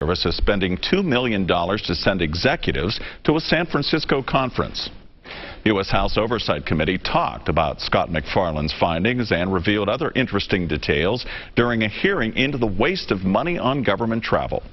Service is spending $2 million to send executives to a San Francisco conference. The U.S. House Oversight Committee talked about Scott McFarland's findings and revealed other interesting details during a hearing into the waste of money on government travel.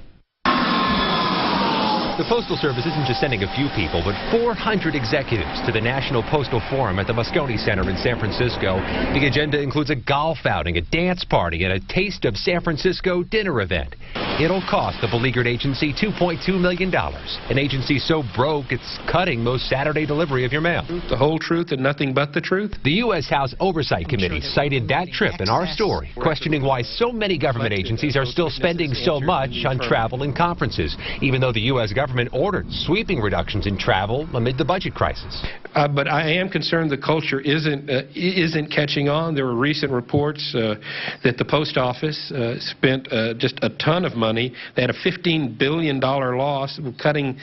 The Postal Service isn't just sending a few people, but 400 executives to the National Postal Forum at the Moscone Center in San Francisco. The agenda includes a golf outing, a dance party, and a Taste of San Francisco dinner event. It'll cost the beleaguered agency $2.2 million. An agency so broke it's cutting most Saturday delivery of your mail. The whole truth and nothing but the truth? The U.S. House Oversight Committee cited that trip in our story, questioning why so many government agencies are still spending so much on travel and conferences, even though the U.S. government ordered sweeping reductions in travel amid the budget crisis. But I am concerned the culture isn't catching on. There were recent reports that the post office spent just a ton of money. They had a $15 billion loss cutting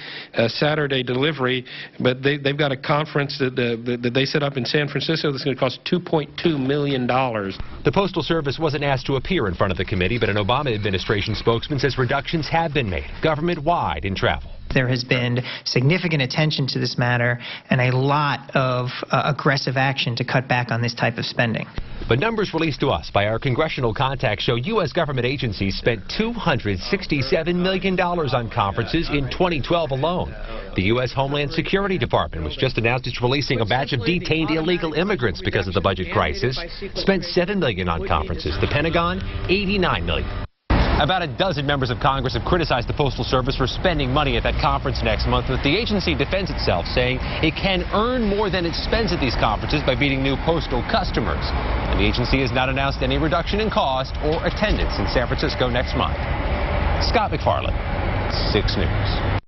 Saturday delivery, but they've got a conference that they set up in San Francisco that's going to cost $2.2 million. The Postal Service wasn't asked to appear in front of the committee, but an Obama administration spokesman says reductions have been made government-wide in travel. There has been significant attention to this matter and a lot of aggressive action to cut back on this type of spending. But numbers released to us by our congressional contacts show U.S. government agencies spent $267 million on conferences in 2012 alone. The U.S. Homeland Security Department, which just announced it's releasing a batch of detained illegal immigrants because of the budget crisis, spent $7 million on conferences. The Pentagon, $89 million. About a dozen members of Congress have criticized the Postal Service for spending money at that conference next month, but the agency defends itself, saying it can earn more than it spends at these conferences by meeting new postal customers. And the agency has not announced any reduction in cost or attendance in San Francisco next month. Scott McFarland, 6 News.